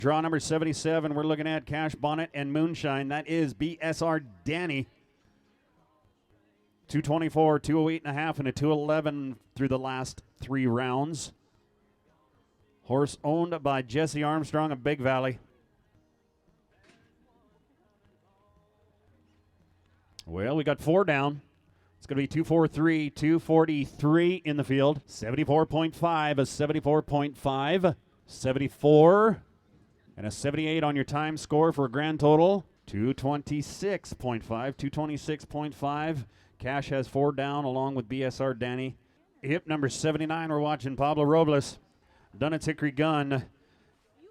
Draw number 77, we're looking at Cash Bonnet and Moonshine. That is BSR Danny. 224, 208 and a half, and a 211 through the last 3 rounds. Horse owned by Jesse Armstrong of Big Valley. Well, we got 4 down. It's going to be 243, 243 in the field. 74.5, a 74.5, 74, and a 78 on your time score for a grand total. 226.5, 226.5. Cash has 4 down along with BSR Danny. Hip number 79, we're watching Pablo Robles. Dunnett's Hickory Gun.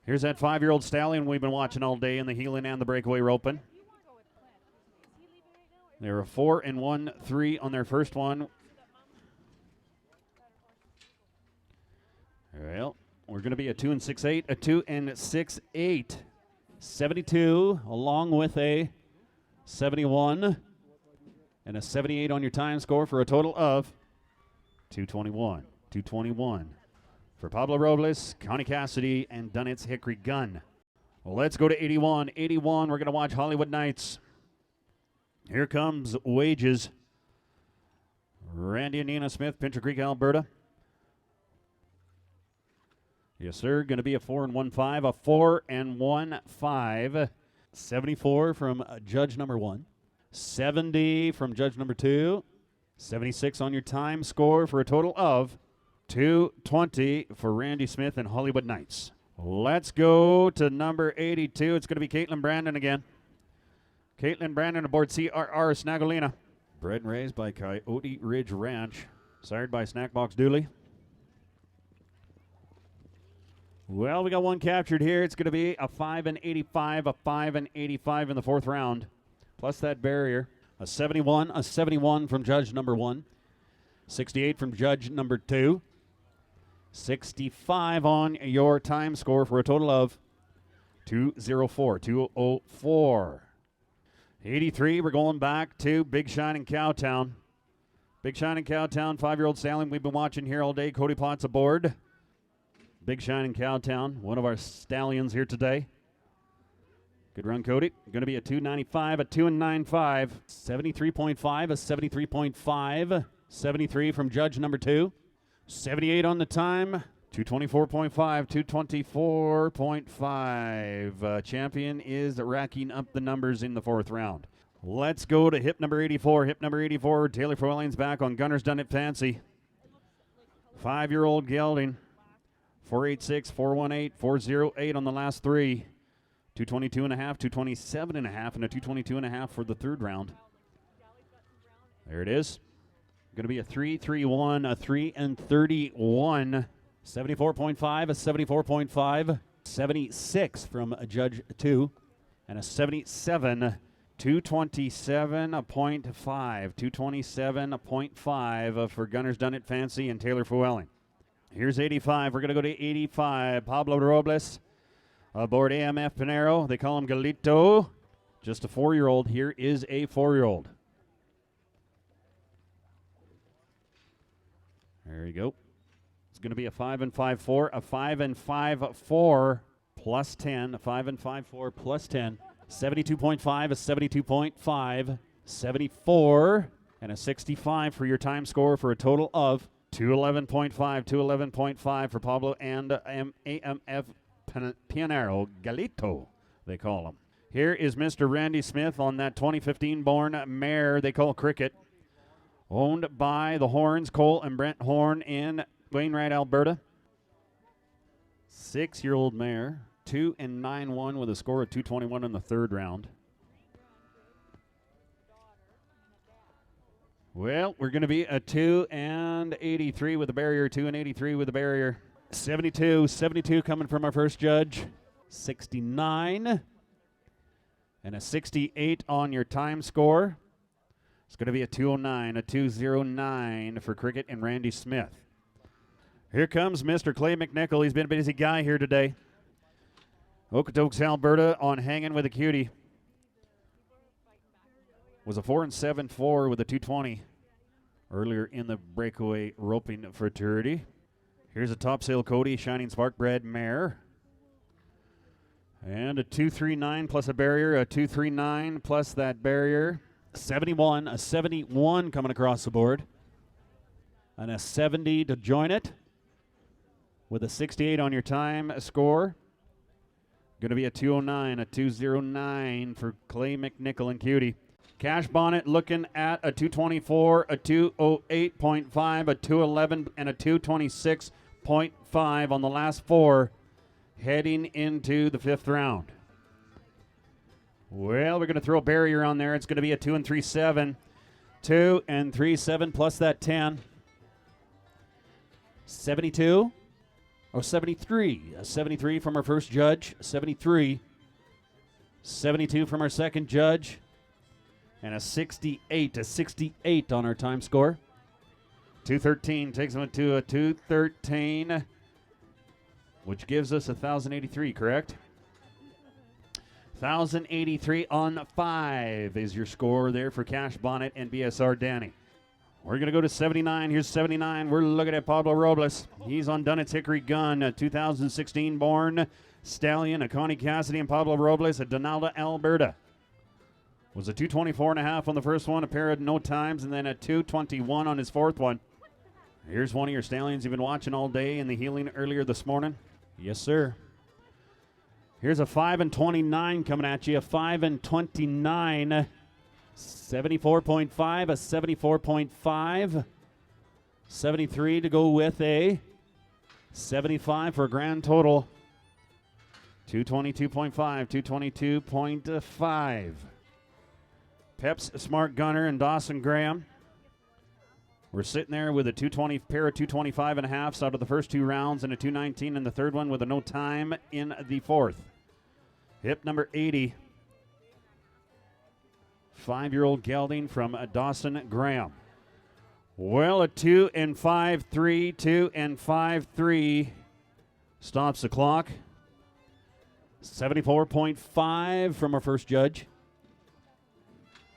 Here's that 5-year-old stallion we've been watching all day in the Heelan and the Breakaway roping. They were 4 and 1-3 on their first one. Well, we're going to be a 2 and 6-8, a 2 and 6-8. 72 along with a 71 and a 78 on your time score for a total of 221. 221 for Pablo Robles, Connie Cassidy, and Dunnett's Hickory Gun. Well, let's go to 81. 81, we're going to watch Hollywood Nights. Here comes Wages. Randy and Nina Smith, Pincher Creek, Alberta. Yes, sir. Going to be a 4 and 1-5, a 4 and 1-5. 74 from judge number 1. 70 from judge number 2. 76 on your time score for a total of 220 for Randy Smith and Hollywood Nights. Let's go to number 82. It's going to be Caitlin Brandon again. Caitlin Brandon aboard CRR Snagolina. Bred and raised by Coyote Ridge Ranch. Sired by Snackbox Dooley. Well, we got one captured here. It's going to be a 5 and 85, a 5 and 85 in the 4th round. Plus that barrier. A 71 from judge number 1. 68 from judge number 2. 65 on your time score for a total of 204. 204. 83, we're going back to Big Shining Cowtown. Big Shining Cowtown, 5-year-old stallion we've been watching here all day. Cody Potts aboard. Big Shining Cowtown, one of our stallions here today. Good run, Cody. Going to be a 295, a 2 and 95. 73.5, a 73.5. 73 from judge number 2. 78 on the time. 224.5, 224.5. Champion is racking up the numbers in the 4th round. Let's go to hip number 84. Hip number 84, Taylor Froeling's back on Gunner's Done It Fancy. 5-year-old gelding. 486, 418, 408 on the last 3. 222 and a half, 227 and a half, and a 222 and a half for the 3rd round. There it is. Going to be a 3-3-1, a 3 and 31. 74.5, a 74.5, 76 from judge 2, and a 77, 227.5, 227.5 for Gunner's Done It Fancy and Taylor Froeling. Here's 85. We're going to go to 85. Pablo Robles aboard AMF Pinero. They call him Galito. Just a 4-year-old. Here is a 4-year-old. There you go. Going to be a 5 and 5-4, a 5 and 5-4 plus 10, a 5 and 5-4 plus 10, 72.5, a 72.5, 74, and a 65 for your time score for a total of 211.5, 211.5 for Pablo and AMF Pianero Galito, they call him. Here is Mr. Randy Smith on that 2015 born mare they call Cricket, owned by the Horns, Cole and Brent Horn in Wainwright, Alberta. 6-year-old mare, 2 and 9-1 with a score of 221 in the 3rd round. Well, we're going to be a 2 and 83 with a barrier, 2 and 83 with a barrier. 72 coming from our first judge. 69 and a 68 on your time score. It's going to be a 209, a 209 for Cricket and Randy Smith. Here comes Mr. Clay McNichol. He's been a busy guy here today. Okotoks, Alberta on Hanging with a Cutie. Was a 4 and 7-4 with a 220 earlier in the Breakaway roping fraternity. Here's a Top Sale Cody Shining Spark bred mare. And a 239 plus a barrier, a 239 plus that barrier. 71, a 71 coming across the board. And a 70 to join it. With a 68 on your time score. Going to be a 209, a 209 for Clay McNichol and Cutie. Cash Bonnet looking at a 224, a 208.5, a 211, and a 226.5 on the last four heading into the fifth round. Well, we're going to throw a barrier on there. It's going to be a 2 and 3 7. 2 and 3 7 plus that 10. 72. Oh, 73. A 73 from our first judge. 73. 72 from our second judge. And a 68. A 68 on our time score. 213 takes them to a 213, which gives us 1,083, correct? 1,083 on 5 is your score there for Cash Bonnet and BSR Danny. We're going to go to 79. Here's 79. We're looking at Pablo Robles. He's on Dunnett's Hickory Gun, a 2016 born stallion, a Connie Cassidy and Pablo Robles at Donalda, Alberta. Was a 224.5 on the first one, a pair of no times, and then a 221 on his fourth one. Here's one of your stallions you've been watching all day in the healing earlier this morning. Yes, sir. Here's a 5 and 29 coming at you. A 5 and 29. 74.5, a 74.5. 73 to go with a 75 for a grand total. 222.5, 222.5. Pep's Smart Gunner and Dawson Graham. We're sitting there with a 220 pair of 225.5s out of the first two rounds and a 219 in the third one with a no time in the fourth. Hip number 80. 5-year-old gelding from Dawson Graham. Well, a 2 and 5 3, 2 and 5 3 stops the clock. 74.5 from our first judge.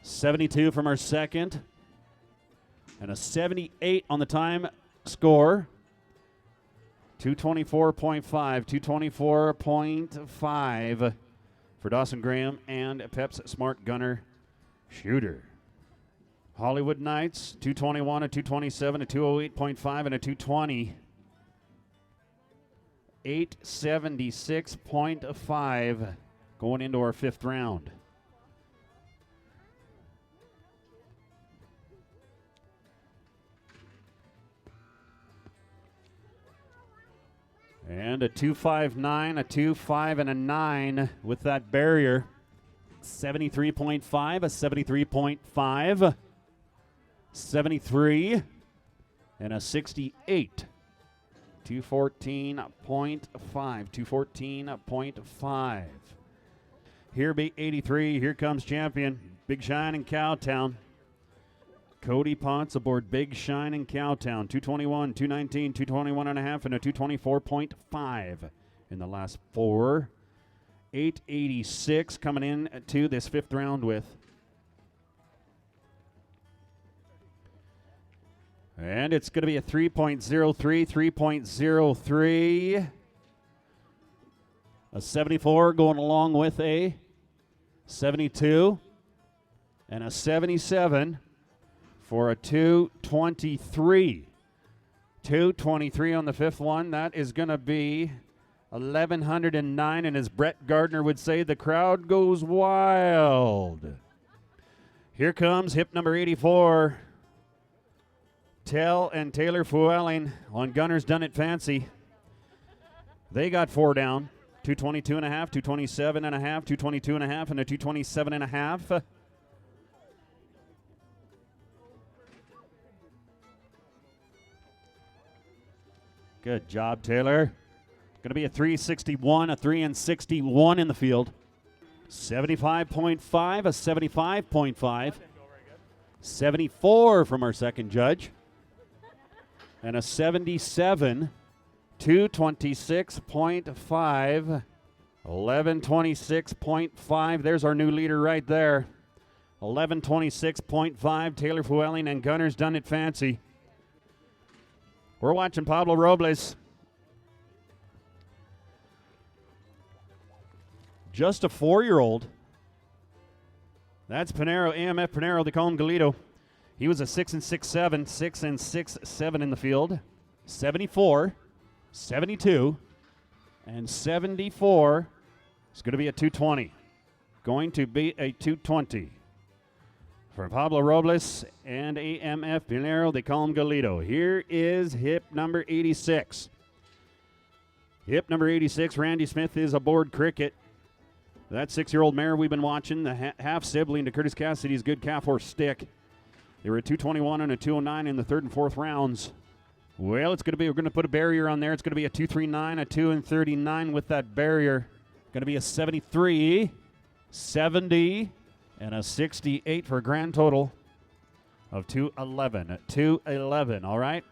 72 from our second. And a 78 on the time score. 224.5, 224.5 for Dawson Graham and Pep's Smart Gunner Shooter. Hollywood Knights, 221, a 227, a 208.5, and a 220. 876.5 going into our fifth round. And a 259, a 25, and a 9 with that barrier. 73.5, a 73.5. 73, and a 68. 214.5, 214.5. Here be 83, here comes champion, Big Shine in Cowtown. Cody Potts aboard Big Shine in Cowtown. 221, 219, 221.5, and a 224.5 in the last four. 886 coming in to this fifth round with. And it's going to be a 3.03, 3.03. A 74 going along with a 72. And a 77 for a 223. 223 on the fifth one. That is going to be 1,109. And as Brett Gardner would say, the crowd goes wild. Here comes hip number 84. Tell and Taylor Fuelling on Gunners Done It Fancy. They got four down. 222.5, 227.5, 222.5, and a 227.5. Good job, Taylor. Going to be a 361, a 3 and 61 in the field. 75.5, a 75.5. 74 from our second judge. And a 77, 226.5, 1126.5. There's our new leader right there. 1126.5, Taylor Fuelling and Gunners Done It Fancy. We're watching Pablo Robles. Just a 4-year-old. That's Pinero, AMF Pinero. They call him Galito. He was a 6 and 6-7, 6 and 6-7 in the field. 74, 72, and 74. It's going to be a 220. Going to be a 220. For Pablo Robles and AMF Pinero, they call him Galito. Here is hip number 86. Hip number 86, Randy Smith is aboard Cricket. That 6-year-old mare we've been watching, the half-sibling to Curtis Cassidy's good calf horse Stick. They were a 221 and a 209 in the 3rd and 4th rounds. Well, we're going to put a barrier on there. It's going to be a 239, a 2 and 39 with that barrier. Going to be a 73, 70, and a 68 for a grand total of 211. 211, all right?